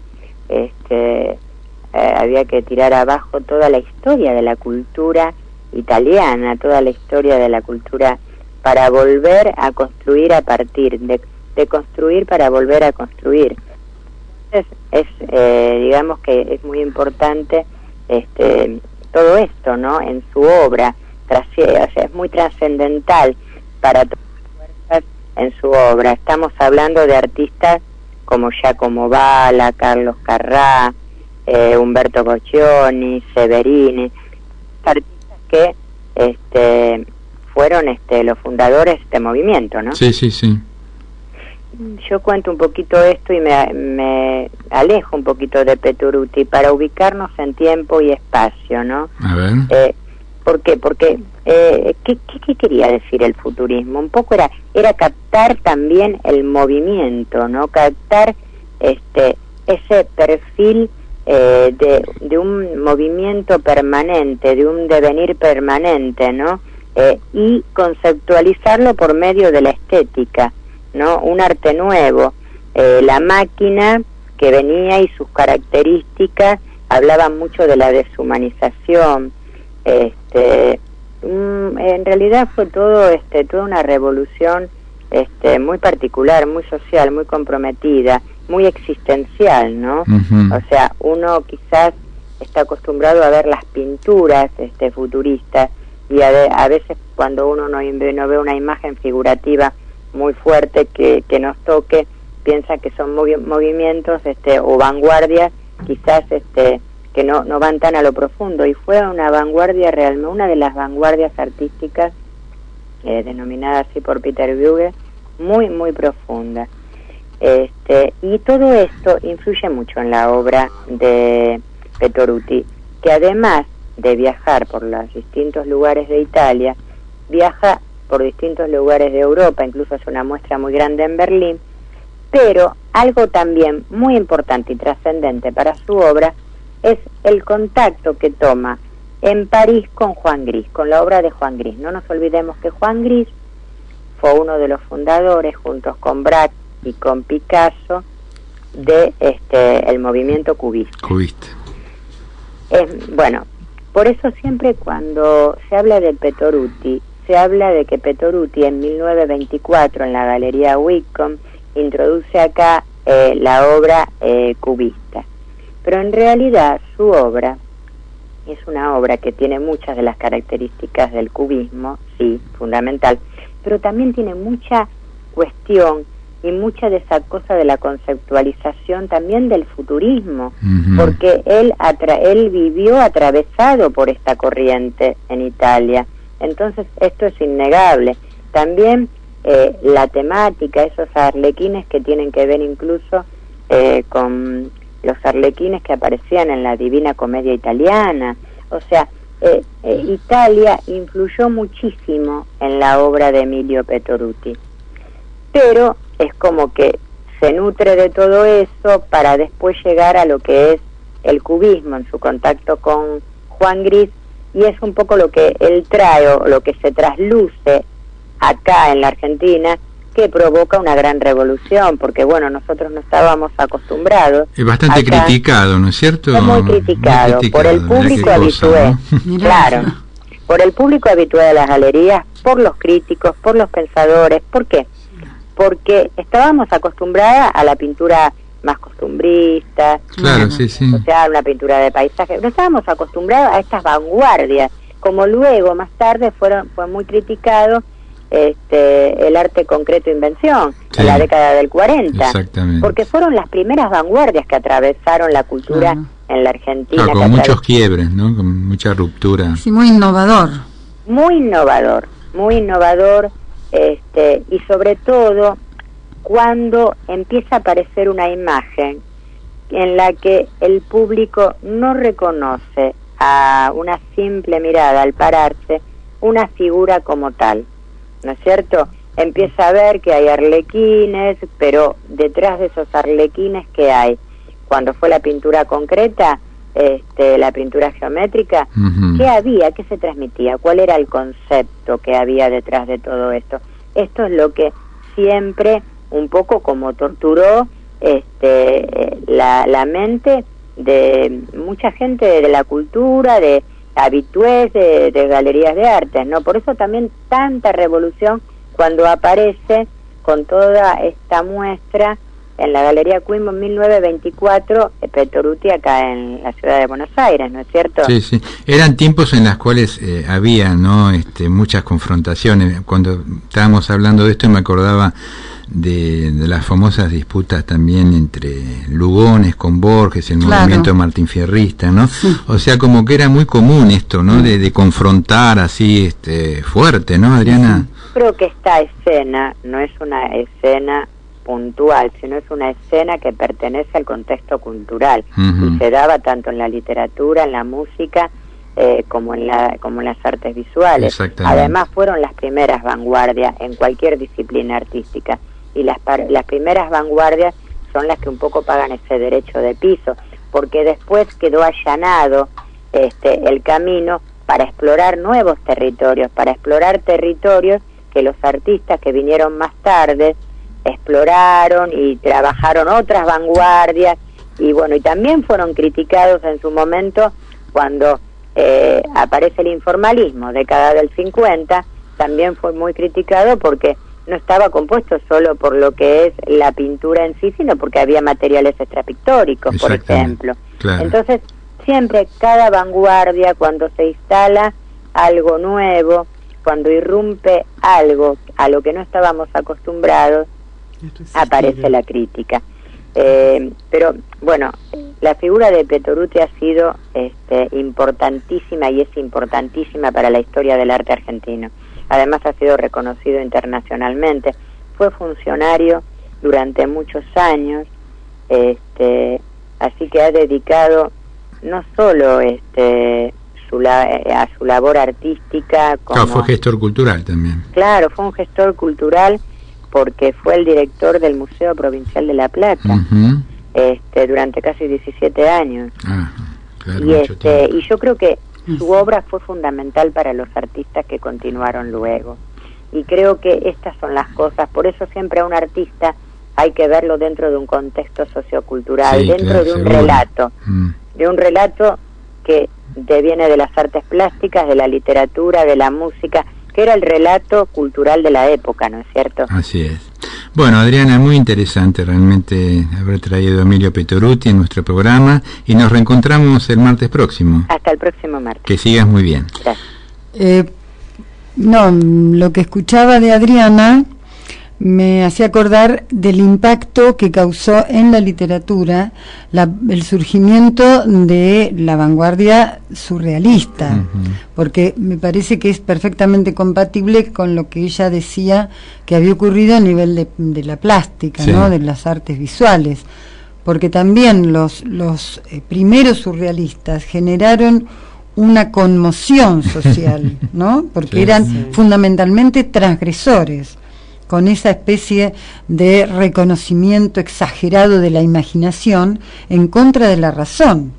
[SPEAKER 9] había que tirar abajo toda la historia de la cultura italiana, toda la historia de la cultura, para volver a construir a partir de construir para volver a construir. Entonces digamos que es muy importante todo esto, ¿no? En su obra, o sea, es muy trascendental para todas las fuerzas en su obra. Estamos hablando de artistas como Giacomo Balla, Carlos Carrà, Umberto Boccioni, Severini, artistas que fueron los fundadores de este movimiento, ¿no?
[SPEAKER 6] Sí, sí, sí.
[SPEAKER 9] Yo cuento un poquito esto y me alejo un poquito de Petoruti para ubicarnos en tiempo y espacio, ¿no?
[SPEAKER 6] A ver.
[SPEAKER 9] ¿Por qué? Porque ¿qué quería decir el futurismo? Un poco era captar también el movimiento, ¿no? Captar ese perfil de un movimiento permanente, de un devenir permanente, ¿no? Y conceptualizarlo por medio de la estética, ¿no? Un arte nuevo, la máquina que venía y sus características hablaban mucho de la deshumanización. En realidad fue toda una revolución muy particular, muy social, muy comprometida, muy existencial, ¿no? O sea, uno quizás está acostumbrado a ver las pinturas futuristas y a veces cuando uno no ve una imagen figurativa muy fuerte que nos toque, piensa que son movimientos o vanguardias quizás que no van tan a lo profundo, y fue una vanguardia realmente, una de las vanguardias artísticas denominada así por Peter Bruegel, muy muy profunda. Y todo esto influye mucho en la obra de Petoruti, que además de viajar por los distintos lugares de Italia, viaja por distintos lugares de Europa, incluso hace una muestra muy grande en Berlín, pero algo también muy importante y trascendente para su obra es el contacto que toma en París con Juan Gris, con la obra de Juan Gris. No nos olvidemos que Juan Gris fue uno de los fundadores, juntos con Braque y con Picasso, de el movimiento cubista. Bueno, por eso siempre cuando se habla de Petoruti, se habla de que Petoruti en 1924 en la Galería Wickham introduce acá la obra cubista. Pero en realidad su obra es una obra que tiene muchas de las características del cubismo, sí, fundamental, pero también tiene mucha cuestión y mucha de esa cosa de la conceptualización también del futurismo, porque él vivió atravesado por esta corriente en Italia. Entonces esto es innegable. También la temática, esos arlequines que tienen que ver incluso con los arlequines que aparecían en la Divina Comedia italiana. O sea, Italia influyó muchísimo en la obra de Emilio Petoruti, pero es como que se nutre de todo eso para después llegar a lo que es el cubismo en su contacto con Juan Gris, y es un poco lo que él trae o lo que se trasluce acá en la Argentina, que provoca una gran revolución, porque bueno, nosotros no estábamos acostumbrados.
[SPEAKER 6] Es bastante
[SPEAKER 9] acá,
[SPEAKER 6] criticado, ¿no es cierto?
[SPEAKER 9] Muy criticado por el público habitué,
[SPEAKER 8] ¿no?
[SPEAKER 9] Claro, por el público habitué de las galerías, por los críticos, por los pensadores. ¿Por qué? Porque estábamos acostumbradas a la pintura más costumbrista,
[SPEAKER 6] claro, sí.
[SPEAKER 9] O sea, una pintura de paisaje. No estábamos acostumbrados a estas vanguardias, como luego, más tarde, fue muy criticado el arte concreto invención, en la década del 40, porque fueron las primeras vanguardias que atravesaron la cultura en la Argentina.
[SPEAKER 6] Claro, con muchos quiebres, ¿no? Con mucha ruptura.
[SPEAKER 8] Sí, muy innovador.
[SPEAKER 9] Muy innovador, y sobre todo cuando empieza a aparecer una imagen en la que el público no reconoce a una simple mirada al pararse una figura como tal, ¿no es cierto? Empieza a ver que hay arlequines, pero detrás de esos arlequines, ¿qué hay? Cuando fue la pintura concreta, la pintura geométrica, ¿qué había? ¿Qué se transmitía? ¿Cuál era el concepto que había detrás de todo esto? Esto es lo que siempre un poco como torturó la mente de mucha gente de la cultura, de habitués de galerías de arte, ¿no? Por eso también tanta revolución cuando aparece con toda esta muestra en la Galería Quimbo en 1924, Petoruti acá en la ciudad de Buenos Aires, ¿no es cierto?
[SPEAKER 6] Sí. Eran tiempos en los cuales había, ¿no? Muchas confrontaciones. Cuando estábamos hablando de esto me acordaba de las famosas disputas también entre Lugones con Borges, el movimiento martinfierrista, ¿no? Sí. O sea, como que era muy común esto, ¿no? De confrontar así fuerte, ¿no, Adriana?
[SPEAKER 9] Creo que esta escena no es una escena puntual, sino es una escena que pertenece al contexto cultural y se daba tanto en la literatura, en la música, como en las artes visuales. Además fueron las primeras vanguardias en cualquier disciplina artística, y las primeras vanguardias son las que un poco pagan ese derecho de piso, porque después quedó allanado el camino para explorar nuevos territorios, que los artistas que vinieron más tarde exploraron y trabajaron otras vanguardias, y bueno, y también fueron criticados en su momento cuando aparece el informalismo, década del 50, también fue muy criticado porque no estaba compuesto solo por lo que es la pintura en sí, sino porque había materiales extrapictóricos, por ejemplo. Claro. Entonces, siempre cada vanguardia, cuando se instala algo nuevo, cuando irrumpe algo a lo que no estábamos acostumbrados, aparece la crítica. Pero bueno, la figura de Petoruti ha sido importantísima y es importantísima para la historia del arte argentino. Además ha sido reconocido internacionalmente. Fue funcionario durante muchos años, así que ha dedicado no solo a su labor artística como...
[SPEAKER 6] Claro, fue gestor cultural también.
[SPEAKER 9] Claro, fue un gestor cultural porque fue el director del Museo Provincial de La Plata durante casi 17 años. Claro, y yo creo que su obra fue fundamental para los artistas que continuaron luego. Y creo que estas son las cosas, por eso siempre a un artista hay que verlo dentro de un contexto sociocultural, dentro de un relato, de un relato que deviene de las artes plásticas, de la literatura, de la música, que era el relato cultural de la época, ¿no es cierto?
[SPEAKER 6] Así es. Bueno, Adriana, muy interesante realmente haber traído a Emilio Petoruti en nuestro programa, y nos reencontramos el martes próximo.
[SPEAKER 9] Hasta el próximo martes.
[SPEAKER 6] Que sigas muy bien.
[SPEAKER 9] Gracias.
[SPEAKER 8] Lo que escuchaba de Adriana me hacía acordar del impacto que causó en la literatura el surgimiento de la vanguardia surrealista, porque me parece que es perfectamente compatible con lo que ella decía que había ocurrido a nivel de la plástica, ¿no? De las artes visuales, porque también los primeros surrealistas generaron una conmoción social, ¿no? Porque eran fundamentalmente transgresores, con esa especie de reconocimiento exagerado de la imaginación en contra de la razón.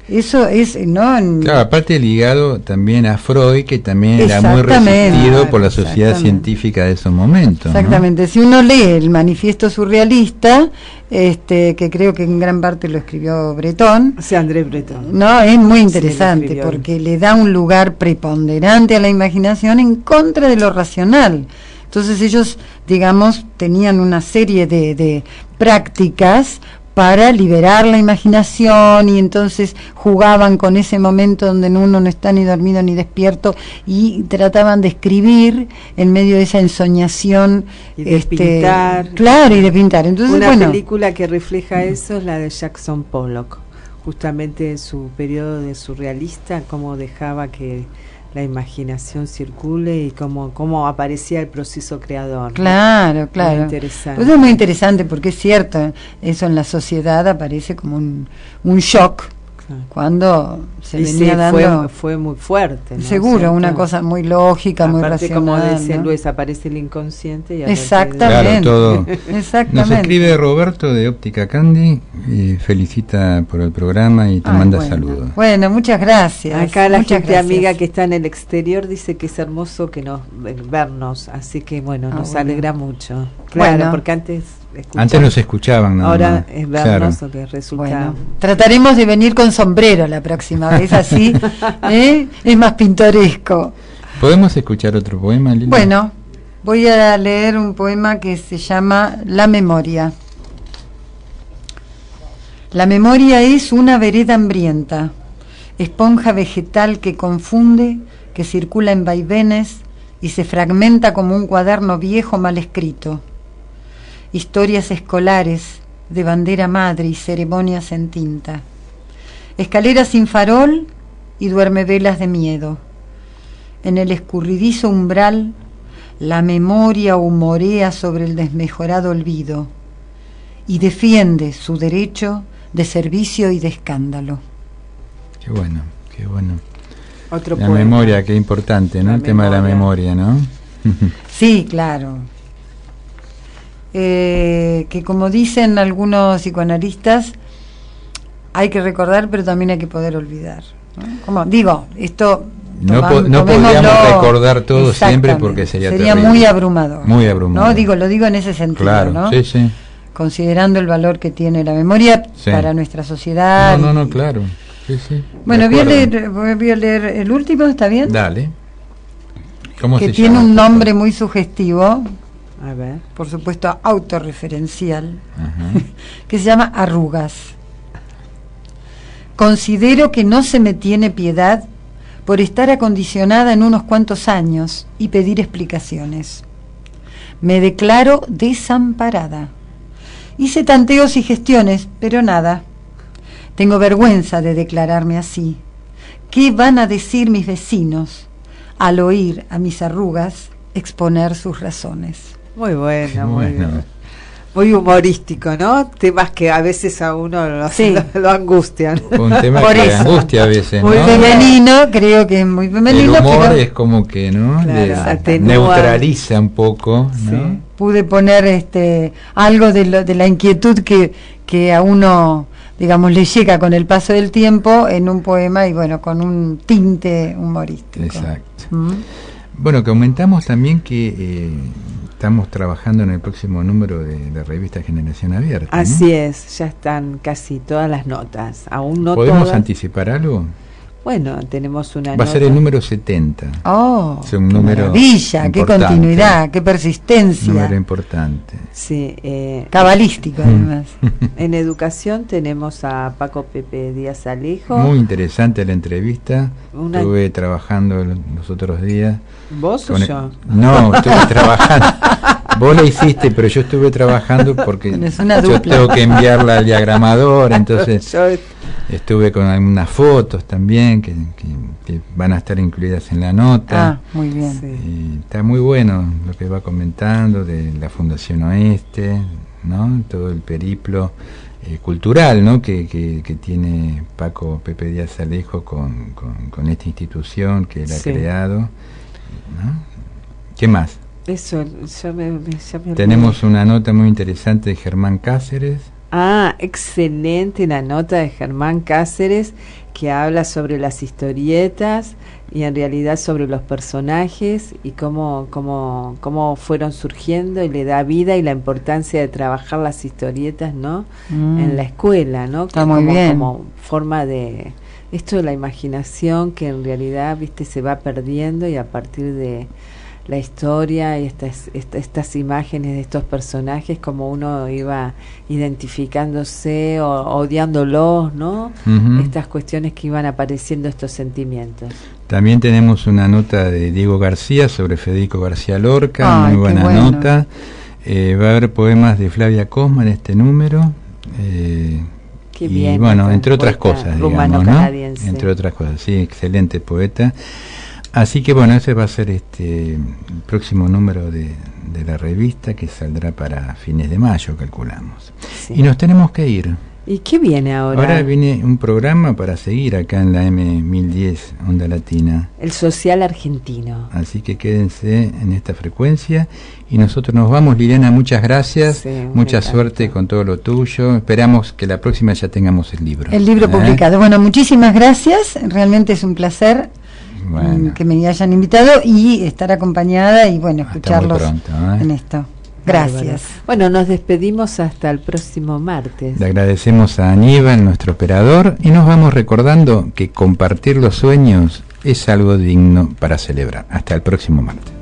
[SPEAKER 8] Eso es, ¿no?
[SPEAKER 6] Claro, aparte ligado también a Freud, que también era muy resistido por la sociedad científica de esos momentos.
[SPEAKER 8] Exactamente. ¿No? Si uno lee el Manifiesto Surrealista, que creo que en gran parte lo escribió Breton.
[SPEAKER 7] Sí, André Breton.
[SPEAKER 8] No, es muy interesante porque le da un lugar preponderante a la imaginación en contra de lo racional. Entonces ellos, digamos, tenían una serie de prácticas para liberar la imaginación, y entonces jugaban con ese momento donde uno no está ni dormido ni despierto, y trataban de escribir en medio de esa ensoñación
[SPEAKER 7] y de pintar.
[SPEAKER 8] Claro, y de pintar. Entonces,
[SPEAKER 7] una película que refleja eso es la de Jackson Pollock, justamente en su periodo de surrealista, cómo dejaba que la imaginación circule y cómo aparecía el proceso creador.
[SPEAKER 8] Claro, claro.
[SPEAKER 7] Muy interesante.
[SPEAKER 8] Pues es muy interesante porque es cierto, eso en la sociedad aparece como un shock, cuando se venía dando...
[SPEAKER 7] Fue muy fuerte, ¿no?
[SPEAKER 8] Seguro,
[SPEAKER 7] ¿cierto?
[SPEAKER 8] Una cosa muy lógica, muy racional.
[SPEAKER 7] Como decía,
[SPEAKER 8] ¿no?
[SPEAKER 7] Luis, aparece el inconsciente y
[SPEAKER 8] exactamente.
[SPEAKER 6] Claro, todo.
[SPEAKER 8] Exactamente.
[SPEAKER 6] Nos escribe Roberto de Óptica Candy y felicita por el programa y te manda saludos.
[SPEAKER 8] Bueno, muchas gracias.
[SPEAKER 7] Acá la gente amiga que está en el exterior dice que es hermoso que vernos, así que nos alegra mucho. Claro, porque antes
[SPEAKER 6] nos escuchaban, ¿no?
[SPEAKER 7] Ahora es vernos lo que resulta.
[SPEAKER 8] Bueno, trataremos de venir con sombrero la próxima vez, así es más pintoresco.
[SPEAKER 6] ¿Podemos escuchar otro poema, Lili?
[SPEAKER 8] Bueno, voy a leer un poema que se llama La memoria. La memoria es una vereda hambrienta, esponja vegetal que confunde, que circula en vaivenes y se fragmenta como un cuaderno viejo mal escrito. Historias escolares de bandera madre y ceremonias en tinta. Escaleras sin farol y duermevelas de miedo. En el escurridizo umbral, la memoria humorea sobre el desmejorado olvido y defiende su derecho de servicio y de escándalo.
[SPEAKER 6] Qué bueno, qué bueno.
[SPEAKER 7] Otro
[SPEAKER 6] la
[SPEAKER 7] poema.
[SPEAKER 6] Memoria, qué importante, ¿no? El tema de la memoria, ¿no?
[SPEAKER 8] Sí, claro. Que como dicen algunos psicoanalistas, hay que recordar, pero también hay que poder olvidar, ¿no? Como digo, esto
[SPEAKER 6] no podríamos recordar todo siempre porque sería terrible.
[SPEAKER 8] Muy abrumador.
[SPEAKER 6] Muy abrumador.
[SPEAKER 8] ¿No? Lo digo en ese sentido,
[SPEAKER 6] claro,
[SPEAKER 8] ¿no?
[SPEAKER 6] Sí, sí.
[SPEAKER 8] Considerando el valor que tiene la memoria para nuestra sociedad.
[SPEAKER 6] No, claro. Sí, sí.
[SPEAKER 8] Bueno, voy a leer el último, ¿está bien?
[SPEAKER 6] Dale. ¿Cómo se llama?
[SPEAKER 8] Que tiene un nombre muy sugestivo.
[SPEAKER 7] A ver.
[SPEAKER 8] Por supuesto, autorreferencial. Que se llama Arrugas. Considero que no se me tiene piedad por estar acondicionada en unos cuantos años y pedir explicaciones. Me declaro desamparada. Hice tanteos y gestiones, pero nada. Tengo vergüenza de declararme así. ¿Qué van a decir mis vecinos al oír a mis arrugas exponer sus razones?
[SPEAKER 7] Muy bueno, muy bien. Muy humorístico, ¿no? Temas que a veces a uno lo angustian.
[SPEAKER 6] Un tema que angustia a veces, ¿no?
[SPEAKER 8] Muy femenino, creo que es muy femenino.
[SPEAKER 6] El humor es como que, ¿no?
[SPEAKER 7] Claro,
[SPEAKER 6] neutraliza un poco, ¿no?
[SPEAKER 8] Sí. Pude poner algo de la inquietud que a uno, digamos, le llega con el paso del tiempo en un poema y bueno, con un tinte humorístico.
[SPEAKER 6] Exacto. Bueno, comentamos también que estamos trabajando en el próximo número de revista Generación Abierta.
[SPEAKER 7] Así es, ya están casi todas las notas. Aún no
[SPEAKER 6] ¿Podemos
[SPEAKER 7] todas.
[SPEAKER 6] Anticipar algo?
[SPEAKER 7] Bueno, tenemos una
[SPEAKER 6] Va a ser el número 70.
[SPEAKER 8] ¡Oh!
[SPEAKER 6] Es un número
[SPEAKER 8] maravilla,
[SPEAKER 6] importante.
[SPEAKER 8] qué continuidad, qué persistencia.
[SPEAKER 6] Un número importante.
[SPEAKER 7] Sí.
[SPEAKER 8] Cabalístico, además.
[SPEAKER 7] En educación tenemos a Paco Pepe Díaz Alejo.
[SPEAKER 6] Muy interesante la entrevista. Estuve trabajando los otros días.
[SPEAKER 7] ¿Vos o yo?
[SPEAKER 6] No, estuve trabajando. Vos la hiciste, pero yo estuve trabajando porque
[SPEAKER 8] yo
[SPEAKER 6] tengo que enviarla al diagramador, entonces estuve con algunas fotos también que van a estar incluidas en la nota.
[SPEAKER 8] Ah, muy bien.
[SPEAKER 6] Está muy bueno lo que va comentando de la Fundación Oeste, ¿no? Todo el periplo cultural, ¿no? que tiene Pepe Díaz Alejo con esta institución que él ha creado, ¿no? ¿Qué más?
[SPEAKER 7] Eso,
[SPEAKER 6] Tenemos una nota muy interesante de Germán Cáceres.
[SPEAKER 7] Ah, excelente la nota de Germán Cáceres, que habla sobre las historietas y en realidad sobre los personajes y cómo fueron surgiendo, y le da vida y la importancia de trabajar las historietas, ¿no? En la escuela, ¿no?
[SPEAKER 8] Está muy bien.
[SPEAKER 7] Como forma de esto de la imaginación que en realidad, viste, se va perdiendo, y a partir de la historia y estas imágenes de estos personajes, como uno iba identificándose o odiándolos, ¿no? Estas cuestiones que iban apareciendo, estos sentimientos.
[SPEAKER 6] También tenemos una nota de Diego García sobre Federico García Lorca, muy buena nota. Va a haber poemas de Flavia Cosma en este número.
[SPEAKER 7] Qué bien,
[SPEAKER 6] y bueno, entre otras cosas, digamos, ¿no? Entre otras cosas, sí, excelente poeta. Así que bueno, ese va a ser el próximo número de la revista, que saldrá para fines de mayo, calculamos. Sí. Y nos tenemos que ir.
[SPEAKER 7] ¿Y qué viene ahora?
[SPEAKER 6] Ahora viene un programa para seguir acá en la M1010 Onda Latina.
[SPEAKER 7] El Social Argentino.
[SPEAKER 6] Así que quédense en esta frecuencia y nosotros nos vamos. Liliana, muchas gracias. Sí, mucha suerte con todo lo tuyo. Esperamos que la próxima ya tengamos el libro.
[SPEAKER 8] El libro publicado. Bueno, muchísimas gracias. Realmente es un placer. Bueno, que me hayan invitado y estar acompañada y bueno, escucharlos
[SPEAKER 6] pronto,
[SPEAKER 8] en esto. Gracias.
[SPEAKER 7] Bueno, nos despedimos hasta el próximo martes.
[SPEAKER 6] Le agradecemos a Aníbal, nuestro operador, y nos vamos recordando que compartir los sueños es algo digno para celebrar. Hasta el próximo martes.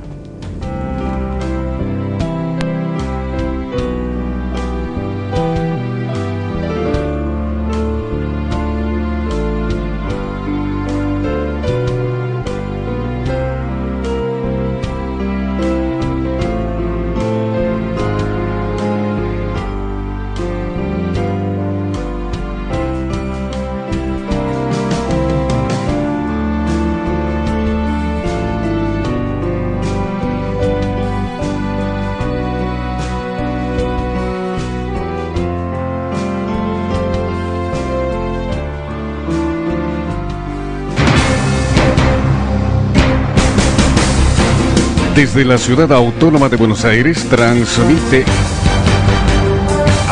[SPEAKER 10] Desde la ciudad autónoma de Buenos Aires transmite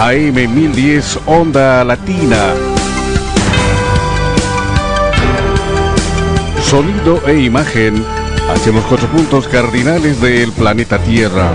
[SPEAKER 10] AM 1010 Onda Latina. Sonido e imagen hacia los 4 puntos cardinales del planeta Tierra.